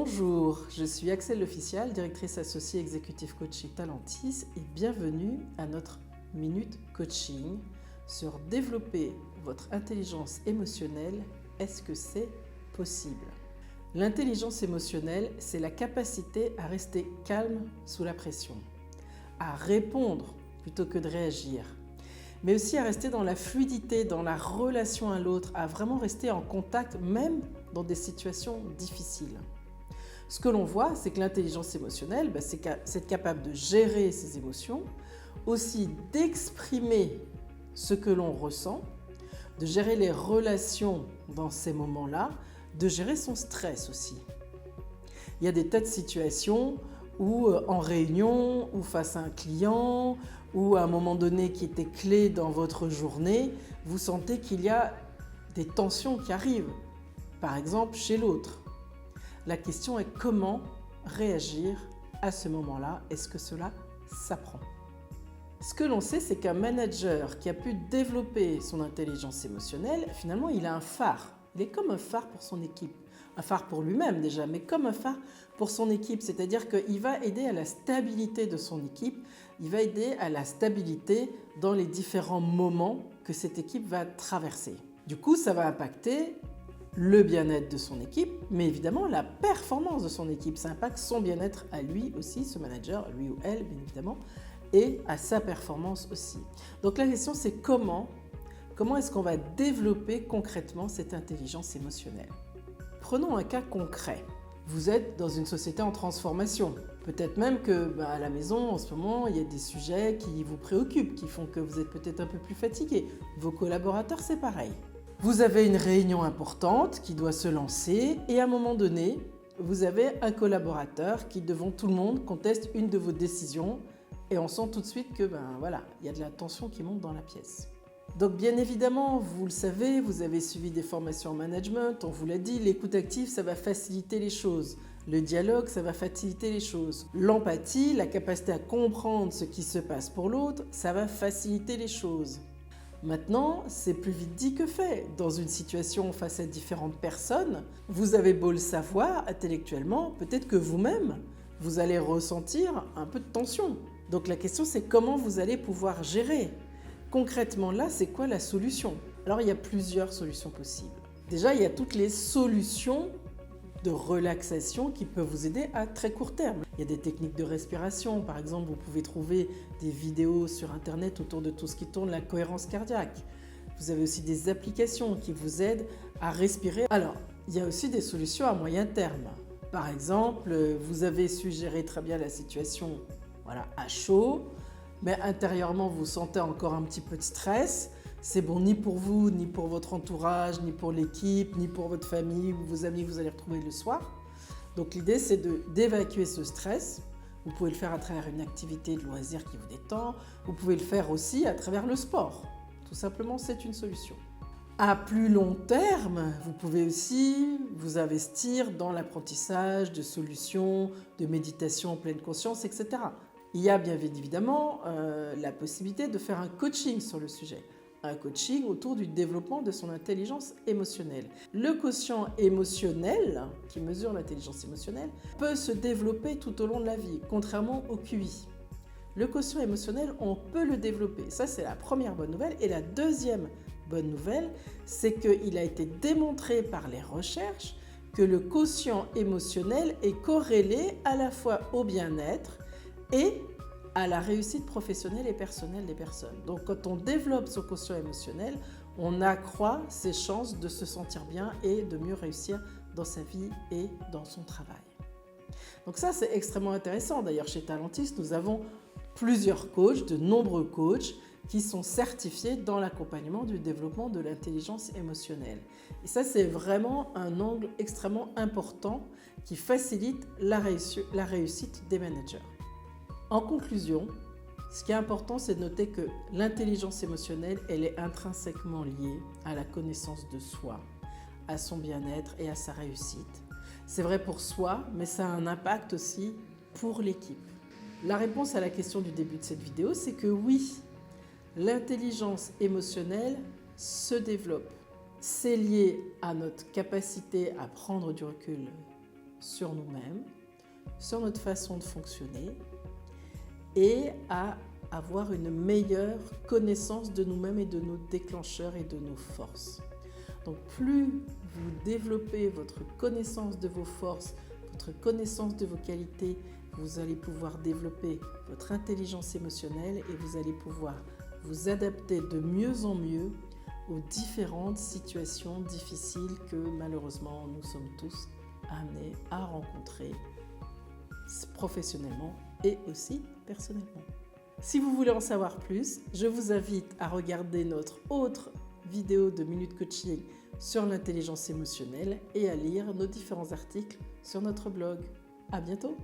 Bonjour, je suis Axel L'Official, directrice associée executive coach chez Talentis et bienvenue à notre Minute Coaching sur développer votre intelligence émotionnelle. Est-ce que c'est possible? L'intelligence émotionnelle, c'est la capacité à rester calme sous la pression, à répondre plutôt que de réagir, mais aussi à rester dans la fluidité, dans la relation à l'autre, à vraiment rester en contact même dans des situations difficiles. Ce que l'on voit, c'est que l'intelligence émotionnelle, c'est être capable de gérer ses émotions, aussi d'exprimer ce que l'on ressent, de gérer les relations dans ces moments-là, de gérer son stress aussi. Il y a des tas de situations où en réunion, ou face à un client, ou à un moment donné qui était clé dans votre journée, vous sentez qu'il y a des tensions qui arrivent, par exemple chez l'autre. La question est comment réagir à ce moment-là. Est-ce que cela s'apprend? Ce que l'on sait, c'est qu'un manager qui a pu développer son intelligence émotionnelle, finalement, il a un phare. Il est comme un phare pour son équipe. Un phare pour lui-même déjà, mais comme un phare pour son équipe. C'est-à-dire qu'il va aider à la stabilité de son équipe. Il va aider à la stabilité dans les différents moments que cette équipe va traverser. Du coup, ça va impacter le bien-être de son équipe, mais évidemment la performance de son équipe. Ça impacte son bien-être à lui aussi, ce manager, lui ou elle, bien évidemment, et à sa performance aussi. Donc la question, c'est comment est-ce qu'on va développer concrètement cette intelligence émotionnelle? Prenons un cas concret. Vous êtes dans une société en transformation. Peut-être même que à la maison, en ce moment, il y a des sujets qui vous préoccupent, qui font que vous êtes peut-être un peu plus fatigué. Vos collaborateurs, c'est pareil. Vous avez une réunion importante qui doit se lancer et à un moment donné, vous avez un collaborateur qui, devant tout le monde, conteste une de vos décisions et on sent tout de suite que il y a de la tension qui monte dans la pièce. Donc bien évidemment, vous le savez, vous avez suivi des formations en management, on vous l'a dit, l'écoute active, ça va faciliter les choses. Le dialogue, ça va faciliter les choses. L'empathie, la capacité à comprendre ce qui se passe pour l'autre, ça va faciliter les choses. Maintenant, c'est plus vite dit que fait. Dans une situation face à différentes personnes, vous avez beau le savoir intellectuellement, peut-être que vous-même, vous allez ressentir un peu de tension. Donc la question, c'est comment vous allez pouvoir gérer. Concrètement, là, c'est quoi la solution? Alors, il y a plusieurs solutions possibles. Déjà, il y a toutes les solutions de relaxation qui peuvent vous aider à très court terme. Il y a des techniques de respiration. Par exemple, vous pouvez trouver des vidéos sur Internet autour de tout ce qui tourne la cohérence cardiaque. Vous avez aussi des applications qui vous aident à respirer. Alors, il y a aussi des solutions à moyen terme. Par exemple, vous avez su gérer très bien la situation à chaud, mais intérieurement, vous sentez encore un petit peu de stress. C'est bon ni pour vous, ni pour votre entourage, ni pour l'équipe, ni pour votre famille ou vos amis que vous allez retrouver le soir. Donc l'idée, c'est d'évacuer ce stress. Vous pouvez le faire à travers une activité de loisir qui vous détend. Vous pouvez le faire aussi à travers le sport. Tout simplement, c'est une solution. À plus long terme, vous pouvez aussi vous investir dans l'apprentissage de solutions, de méditation en pleine conscience, etc. Il y a bien évidemment la possibilité de faire un coaching sur le sujet. Un coaching autour du développement de son intelligence émotionnelle. Le quotient émotionnel, qui mesure l'intelligence émotionnelle, peut se développer tout au long de la vie, contrairement au QI. Le quotient émotionnel, on peut le développer. Ça, c'est la première bonne nouvelle. Et la deuxième bonne nouvelle, c'est qu'il a été démontré par les recherches que le quotient émotionnel est corrélé à la fois au bien-être et à la réussite professionnelle et personnelle des personnes. Donc quand on développe ce quotient émotionnel, on accroît ses chances de se sentir bien et de mieux réussir dans sa vie et dans son travail. Donc ça, c'est extrêmement intéressant. D'ailleurs, chez Talentis, nous avons plusieurs coachs, de nombreux coachs qui sont certifiés dans l'accompagnement du développement de l'intelligence émotionnelle. Et ça, c'est vraiment un angle extrêmement important qui facilite la réussite des managers. En conclusion, ce qui est important, c'est de noter que l'intelligence émotionnelle, elle est intrinsèquement liée à la connaissance de soi, à son bien-être et à sa réussite. C'est vrai pour soi, mais ça a un impact aussi pour l'équipe. La réponse à la question du début de cette vidéo, c'est que oui, l'intelligence émotionnelle se développe. C'est lié à notre capacité à prendre du recul sur nous-mêmes, sur notre façon de fonctionner et à avoir une meilleure connaissance de nous-mêmes et de nos déclencheurs et de nos forces. Donc plus vous développez votre connaissance de vos forces, votre connaissance de vos qualités, vous allez pouvoir développer votre intelligence émotionnelle et vous allez pouvoir vous adapter de mieux en mieux aux différentes situations difficiles que malheureusement nous sommes tous amenés à rencontrer professionnellement et aussi personnellement. Si vous voulez en savoir plus, je vous invite à regarder notre autre vidéo de Minute Coaching sur l'intelligence émotionnelle et à lire nos différents articles sur notre blog. À bientôt!